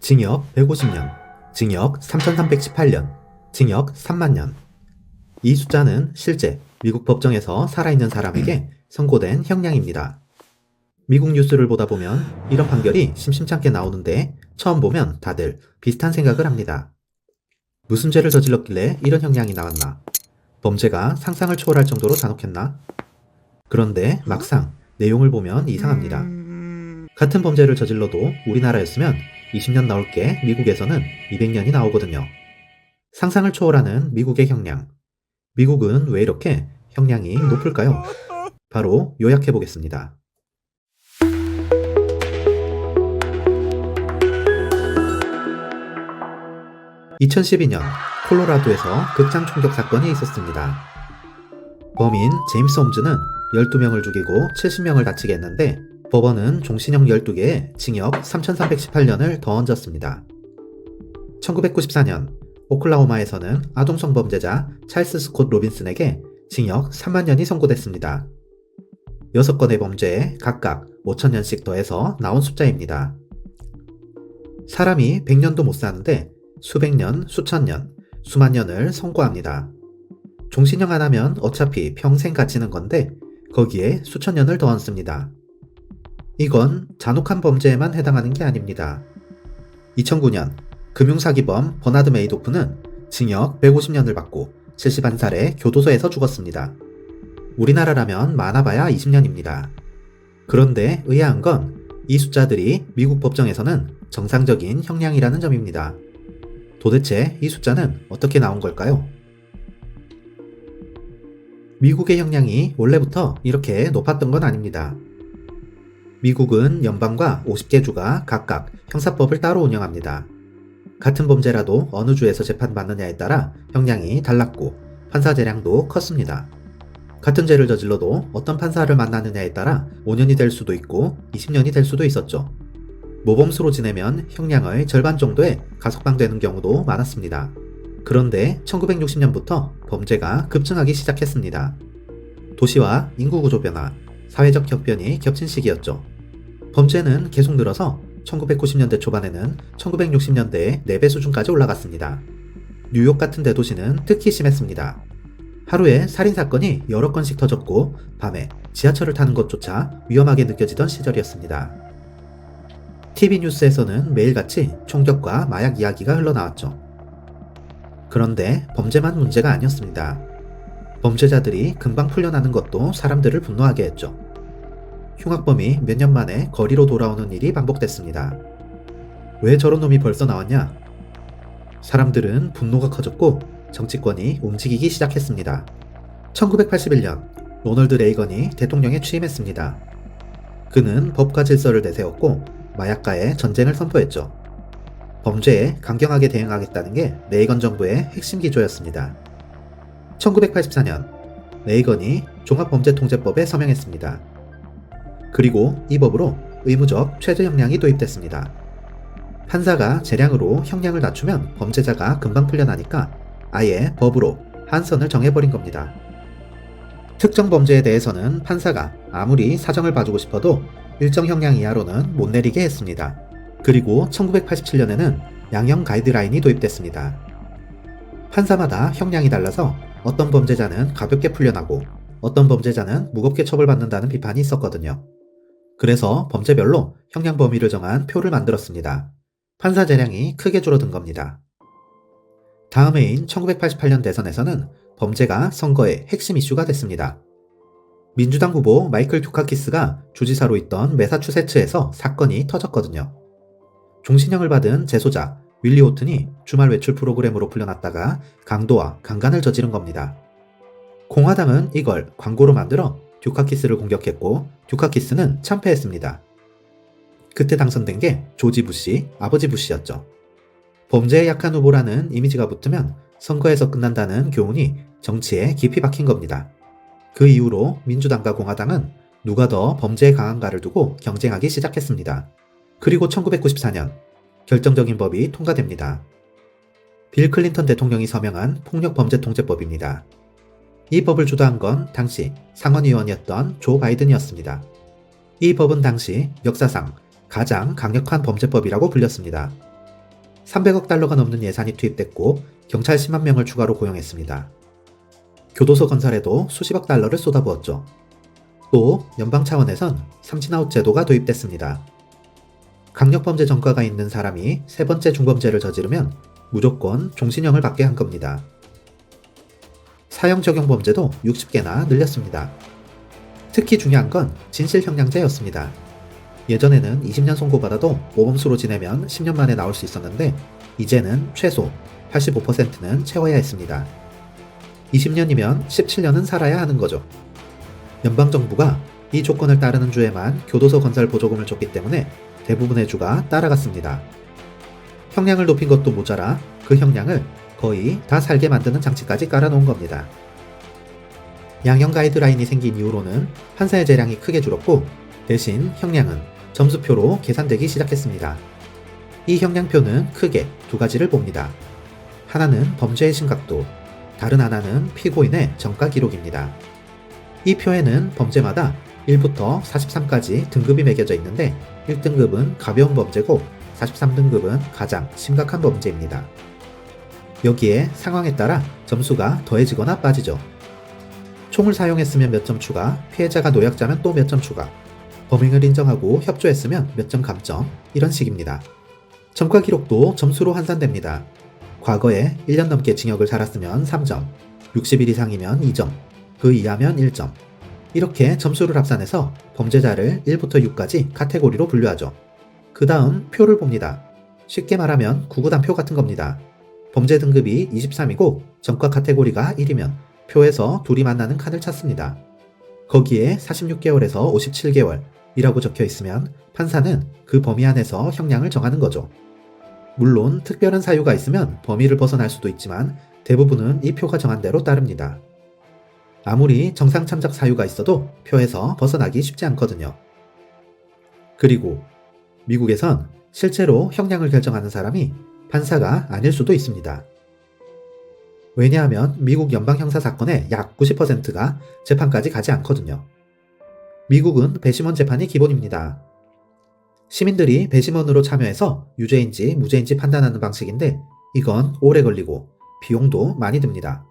징역 150년, 징역 3318년, 징역 3만 년. 이 숫자는 실제 미국 법정에서 살아있는 사람에게 선고된 형량입니다. 미국 뉴스를 보다 보면 이런 판결이 심심찮게 나오는데 처음 보면 다들 비슷한 생각을 합니다. 무슨 죄를 저질렀길래 이런 형량이 나왔나? 범죄가 상상을 초월할 정도로 잔혹했나? 그런데 막상 내용을 보면 이상합니다. 같은 범죄를 저질러도 우리나라였으면 20년 나올 게 미국에서는 200년이 나오거든요. 상상을 초월하는 미국의 형량. 미국은 왜 이렇게 형량이 높을까요? 바로 요약해 보겠습니다. 2012년 콜로라도에서 극장 총격 사건이 있었습니다. 범인 제임스 홈즈는 12명을 죽이고 70명을 다치게 했는데 법원은 종신형 12개에 징역 3318년을 더 얹었습니다. 1994년 오클라호마에서는 아동 성범죄자 찰스 스콧 로빈슨에게 징역 3만 년이 선고됐습니다. 6건의 범죄에 각각 5,000년씩 더해서 나온 숫자입니다. 사람이 100년도 못 사는데 수백 년, 수천 년, 수만 년을 선고합니다. 종신형 안 하면 어차피 평생 갇히는 건데 거기에 수천 년을 더 얹습니다. 이건 잔혹한 범죄에만 해당하는 게 아닙니다. 2009년 금융사기범 버나드 메이도프는 징역 150년을 받고 71살에 교도소에서 죽었습니다. 우리나라라면 많아봐야 20년입니다. 그런데 의아한 건 이 숫자들이 미국 법정에서는 정상적인 형량이라는 점입니다. 도대체 이 숫자는 어떻게 나온 걸까요? 미국의 형량이 원래부터 이렇게 높았던 건 아닙니다. 미국은 연방과 50개 주가 각각 형사법을 따로 운영합니다. 같은 범죄라도 어느 주에서 재판받느냐에 따라 형량이 달랐고 판사 재량도 컸습니다. 같은 죄를 저질러도 어떤 판사를 만나느냐에 따라 5년이 될 수도 있고 20년이 될 수도 있었죠. 모범수로 지내면 형량의 절반 정도에 가석방되는 경우도 많았습니다. 그런데 1960년부터 범죄가 급증하기 시작했습니다. 도시와 인구구조 변화, 사회적 격변이 겹친 시기였죠. 범죄는 계속 늘어서 1990년대 초반에는 1960년대의 4배 수준까지 올라갔습니다. 뉴욕 같은 대도시는 특히 심했습니다. 하루에 살인사건이 여러 건씩 터졌고 밤에 지하철을 타는 것조차 위험하게 느껴지던 시절이었습니다. TV 뉴스에서는 매일같이 총격과 마약 이야기가 흘러나왔죠. 그런데 범죄만 문제가 아니었습니다. 범죄자들이 금방 풀려나는 것도 사람들을 분노하게 했죠. 흉악범이 몇 년 만에 거리로 돌아오는 일이 반복됐습니다. 왜 저런 놈이 벌써 나왔냐? 사람들은 분노가 커졌고 정치권이 움직이기 시작했습니다. 1981년 로널드 레이건이 대통령에 취임했습니다. 그는 법과 질서를 내세웠고 마약과의 전쟁을 선포했죠. 범죄에 강경하게 대응하겠다는 게 레이건 정부의 핵심 기조였습니다. 1984년 레이건이 종합범죄통제법에 서명했습니다. 그리고 이 법으로 의무적 최저 형량이 도입됐습니다. 판사가 재량으로 형량을 낮추면 범죄자가 금방 풀려나니까 아예 법으로 한선을 정해버린 겁니다. 특정 범죄에 대해서는 판사가 아무리 사정을 봐주고 싶어도 일정 형량 이하로는 못 내리게 했습니다. 그리고 1987년에는 양형 가이드라인이 도입됐습니다. 판사마다 형량이 달라서 어떤 범죄자는 가볍게 풀려나고 어떤 범죄자는 무겁게 처벌받는다는 비판이 있었거든요. 그래서 범죄별로 형량 범위를 정한 표를 만들었습니다. 판사 재량이 크게 줄어든 겁니다. 다음 해인 1988년 대선에서는 범죄가 선거의 핵심 이슈가 됐습니다. 민주당 후보 마이클 듀카키스가 주지사로 있던 매사추세츠에서 사건이 터졌거든요. 종신형을 받은 재소자 윌리 호튼이 주말 외출 프로그램으로 풀려났다가 강도와 강간을 저지른 겁니다. 공화당은 이걸 광고로 만들어 듀카키스를 공격했고 듀카키스는 참패했습니다. 그때 당선된 게 조지 부시, 아버지 부시였죠. 범죄에 약한 후보라는 이미지가 붙으면 선거에서 끝난다는 교훈이 정치에 깊이 박힌 겁니다. 그 이후로 민주당과 공화당은 누가 더 범죄에 강한가를 두고 경쟁하기 시작했습니다. 그리고 1994년 결정적인 법이 통과됩니다. 빌 클린턴 대통령이 서명한 폭력범죄통제법입니다. 이 법을 주도한 건 당시 상원의원이었던 조 바이든이었습니다. 이 법은 당시 역사상 가장 강력한 범죄법이라고 불렸습니다. 300억 달러가 넘는 예산이 투입됐고 경찰 10만 명을 추가로 고용했습니다. 교도소 건설에도 수십억 달러를 쏟아부었죠. 또 연방 차원에선 삼진아웃 제도가 도입됐습니다. 강력범죄 전과가 있는 사람이 세 번째 중범죄를 저지르면 무조건 종신형을 받게 한 겁니다. 사형 적용 범죄도 60개나 늘렸습니다. 특히 중요한 건 진실형량제였습니다. 예전에는 20년 선고받아도 모범수로 지내면 10년 만에 나올 수 있었는데 이제는 최소 85%는 채워야 했습니다. 20년이면 17년은 살아야 하는 거죠. 연방정부가 이 조건을 따르는 주에만 교도소 건설 보조금을 줬기 때문에 대부분의 주가 따라갔습니다. 형량을 높인 것도 모자라 그 형량을 거의 다 살게 만드는 장치까지 깔아놓은 겁니다. 양형 가이드라인이 생긴 이후로는 판사의 재량이 크게 줄었고 대신 형량은 점수표로 계산되기 시작했습니다. 이 형량표는 크게 두 가지를 봅니다. 하나는 범죄의 심각도, 다른 하나는 피고인의 전과 기록입니다. 이 표에는 범죄마다 1부터 43까지 등급이 매겨져 있는데 1등급은 가벼운 범죄고 43등급은 가장 심각한 범죄입니다. 여기에 상황에 따라 점수가 더해지거나 빠지죠. 총을 사용했으면 몇 점 추가, 피해자가 노약자면 또 몇 점 추가, 범행을 인정하고 협조했으면 몇 점 감점, 이런 식입니다. 전과 기록도 점수로 환산됩니다. 과거에 1년 넘게 징역을 살았으면 3점, 60일 이상이면 2점, 그 이하면 1점. 이렇게 점수를 합산해서 범죄자를 1부터 6까지 카테고리로 분류하죠. 그 다음 표를 봅니다. 쉽게 말하면 구구단표 같은 겁니다. 범죄 등급이 23이고 전과 카테고리가 1이면 표에서 둘이 만나는 칸을 찾습니다. 거기에 46개월에서 57개월이라고 적혀 있으면 판사는 그 범위 안에서 형량을 정하는 거죠. 물론 특별한 사유가 있으면 범위를 벗어날 수도 있지만 대부분은 이 표가 정한 대로 따릅니다. 아무리 정상참작 사유가 있어도 표에서 벗어나기 쉽지 않거든요. 그리고 미국에선 실제로 형량을 결정하는 사람이 판사가 아닐 수도 있습니다. 왜냐하면 미국 연방 형사 사건의 약 90%가 재판까지 가지 않거든요. 미국은 배심원 재판이 기본입니다. 시민들이 배심원으로 참여해서 유죄인지 무죄인지 판단하는 방식인데 이건 오래 걸리고 비용도 많이 듭니다.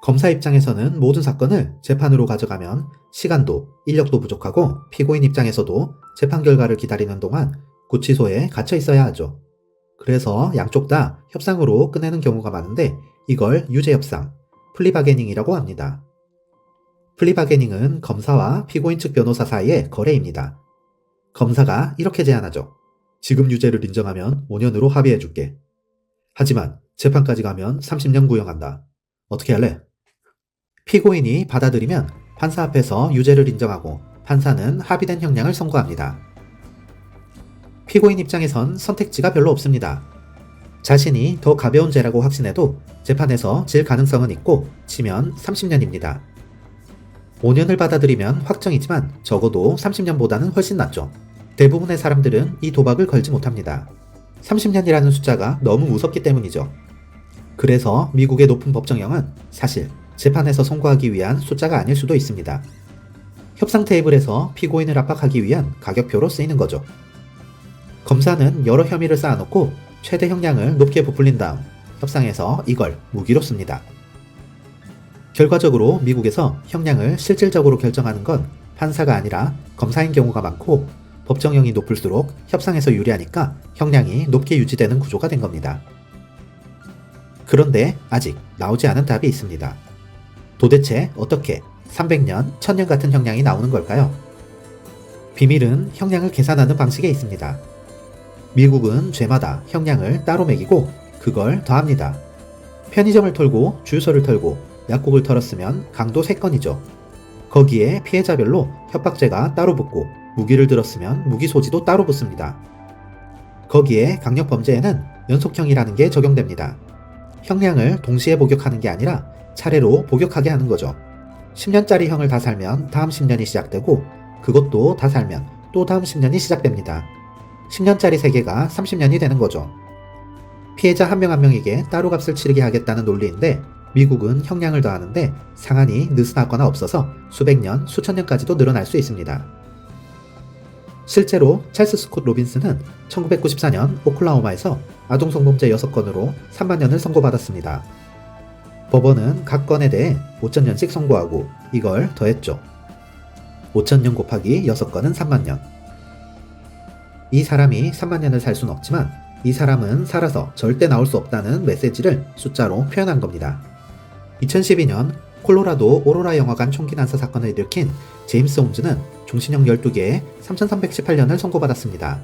검사 입장에서는 모든 사건을 재판으로 가져가면 시간도 인력도 부족하고 피고인 입장에서도 재판 결과를 기다리는 동안 구치소에 갇혀 있어야 하죠. 그래서 양쪽 다 협상으로 끝내는 경우가 많은데 이걸 유죄협상, 플리바게닝이라고 합니다. 플리바게닝은 검사와 피고인 측 변호사 사이의 거래입니다. 검사가 이렇게 제안하죠. 지금 유죄를 인정하면 5년으로 합의해줄게. 하지만 재판까지 가면 30년 구형한다. 어떻게 할래? 피고인이 받아들이면 판사 앞에서 유죄를 인정하고 판사는 합의된 형량을 선고합니다. 피고인 입장에선 선택지가 별로 없습니다. 자신이 더 가벼운 죄라고 확신해도 재판에서 질 가능성은 있고 치면 30년입니다. 5년을 받아들이면 확정이지만 적어도 30년보다는 훨씬 낫죠. 대부분의 사람들은 이 도박을 걸지 못합니다. 30년이라는 숫자가 너무 무섭기 때문이죠. 그래서 미국의 높은 법정형은 사실 재판에서 선고하기 위한 숫자가 아닐 수도 있습니다. 협상 테이블에서 피고인을 압박하기 위한 가격표로 쓰이는 거죠. 검사는 여러 혐의를 쌓아놓고 최대 형량을 높게 부풀린 다음 협상에서 이걸 무기로 씁니다. 결과적으로 미국에서 형량을 실질적으로 결정하는 건 판사가 아니라 검사인 경우가 많고 법정형이 높을수록 협상에서 유리하니까 형량이 높게 유지되는 구조가 된 겁니다. 그런데 아직 나오지 않은 답이 있습니다. 도대체 어떻게 300년, 1000년 같은 형량이 나오는 걸까요? 비밀은 형량을 계산하는 방식에 있습니다. 미국은 죄마다 형량을 따로 매기고 그걸 더합니다. 편의점을 털고 주유소를 털고 약국을 털었으면 강도 3건이죠. 거기에 피해자별로 협박죄가 따로 붙고 무기를 들었으면 무기 소지도 따로 붙습니다. 거기에 강력범죄에는 연속형이라는 게 적용됩니다. 형량을 동시에 복역하는 게 아니라 차례로 복역하게 하는 거죠. 10년짜리 형을 다 살면 다음 10년이 시작되고 그것도 다 살면 또 다음 10년이 시작됩니다. 10년짜리 3개가 30년이 되는 거죠. 피해자 한 명 한 명에게 따로 값을 치르게 하겠다는 논리인데 미국은 형량을 더하는데 상한이 느슨하거나 없어서 수백 년, 수천 년까지도 늘어날 수 있습니다. 실제로 찰스 스콧 로빈스는 1994년 오클라호마에서 아동 성범죄 6건으로 3만 년을 선고받았습니다. 법원은 각 건에 대해 5,000년씩 선고하고 이걸 더했죠. 5,000년 곱하기 6건은 3만 년. 이 사람이 3만 년을 살 수는 없지만 이 사람은 살아서 절대 나올 수 없다는 메시지를 숫자로 표현한 겁니다. 2012년 콜로라도 오로라 영화관 총기 난사 사건을 일으킨 제임스 홈즈는 종신형 12개에 3,318년을 선고받았습니다.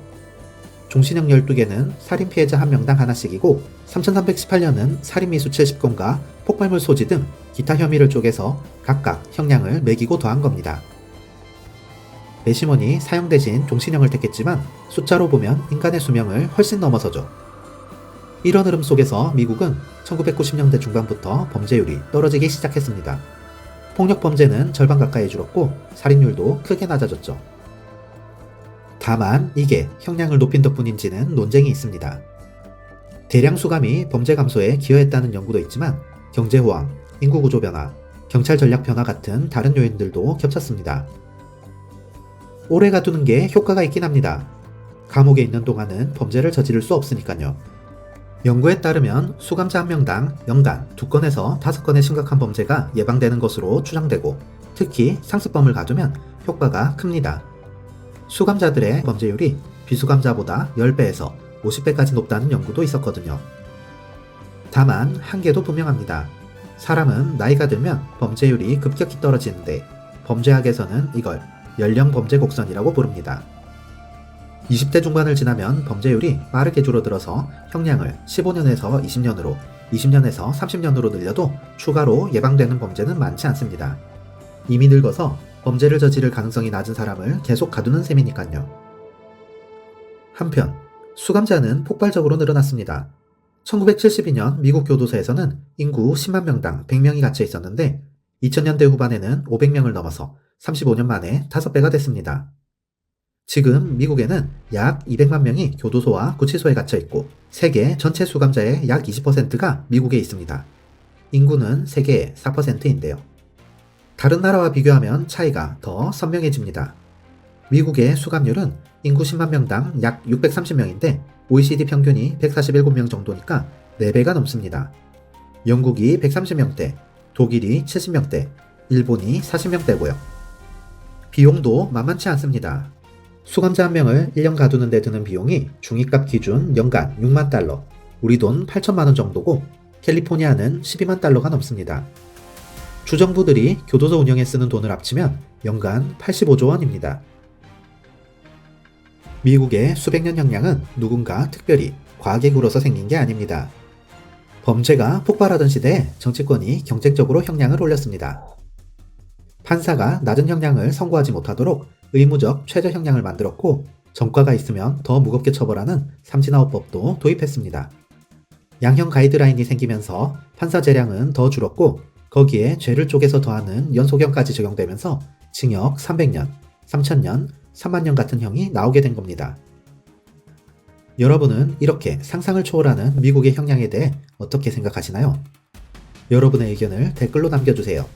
종신형 12개는 살인 피해자 1명당 하나씩이고 3,318년은 살인 미수 70건과 폭발물 소지 등 기타 혐의를 쪼개서 각각 형량을 매기고 더한 겁니다. 배심원이 사형 대신 종신형을 택했지만 숫자로 보면 인간의 수명을 훨씬 넘어서죠. 이런 흐름 속에서 미국은 1990년대 중반부터 범죄율이 떨어지기 시작했습니다. 폭력 범죄는 절반 가까이 줄었고 살인율도 크게 낮아졌죠. 다만 이게 형량을 높인 덕분인지는 논쟁이 있습니다. 대량 수감이 범죄 감소에 기여했다는 연구도 있지만 경제 호황, 인구 구조 변화, 경찰 전략 변화 같은 다른 요인들도 겹쳤습니다. 오래 가두는 게 효과가 있긴 합니다. 감옥에 있는 동안은 범죄를 저지를 수 없으니까요. 연구에 따르면 수감자 1명당 연간 2건에서 5건의 심각한 범죄가 예방되는 것으로 추정되고 특히 상습범을 가두면 효과가 큽니다. 수감자들의 범죄율이 비수감자보다 10배에서 50배까지 높다는 연구도 있었거든요. 다만 한계도 분명합니다. 사람은 나이가 들면 범죄율이 급격히 떨어지는데 범죄학에서는 이걸 연령 범죄 곡선이라고 부릅니다. 20대 중반을 지나면 범죄율이 빠르게 줄어들어서 형량을 15년에서 20년으로, 20년에서 30년으로 늘려도 추가로 예방되는 범죄는 많지 않습니다. 이미 늙어서 범죄를 저지를 가능성이 낮은 사람을 계속 가두는 셈이니까요. 한편 수감자는 폭발적으로 늘어났습니다. 1972년 미국 교도소에서는 인구 10만 명당 100명이 갇혀 있었는데 2000년대 후반에는 500명을 넘어서 35년 만에 5배가 됐습니다. 지금 미국에는 약 200만 명이 교도소와 구치소에 갇혀 있고 세계 전체 수감자의 약 20%가 미국에 있습니다. 인구는 세계의 4%인데요. 다른 나라와 비교하면 차이가 더 선명해집니다. 미국의 수감률은 인구 10만 명당 약 630명인데 OECD 평균이 147명 정도니까 4배가 넘습니다. 영국이 130명대, 독일이 70명대, 일본이 40명대고요. 비용도 만만치 않습니다. 수감자 1명을 1년 가두는 데 드는 비용이 중위값 기준 연간 6만 달러, 우리 돈 8천만 원 정도고 캘리포니아는 12만 달러가 넘습니다. 주정부들이 교도소 운영에 쓰는 돈을 합치면 연간 85조 원입니다. 미국의 수백 년 형량은 누군가 특별히 과하게 굴어서 생긴 게 아닙니다. 범죄가 폭발하던 시대에 정치권이 경쟁적으로 형량을 올렸습니다. 판사가 낮은 형량을 선고하지 못하도록 의무적 최저 형량을 만들었고 전과가 있으면 더 무겁게 처벌하는 삼진아웃법도 도입했습니다. 양형 가이드라인이 생기면서 판사 재량은 더 줄었고 거기에 죄를 쪼개서 더하는 연소형까지 적용되면서 징역 300년, 3000년, 3만 년 같은 형이 나오게 된 겁니다. 여러분은 이렇게 상상을 초월하는 미국의 형량에 대해 어떻게 생각하시나요? 여러분의 의견을 댓글로 남겨주세요.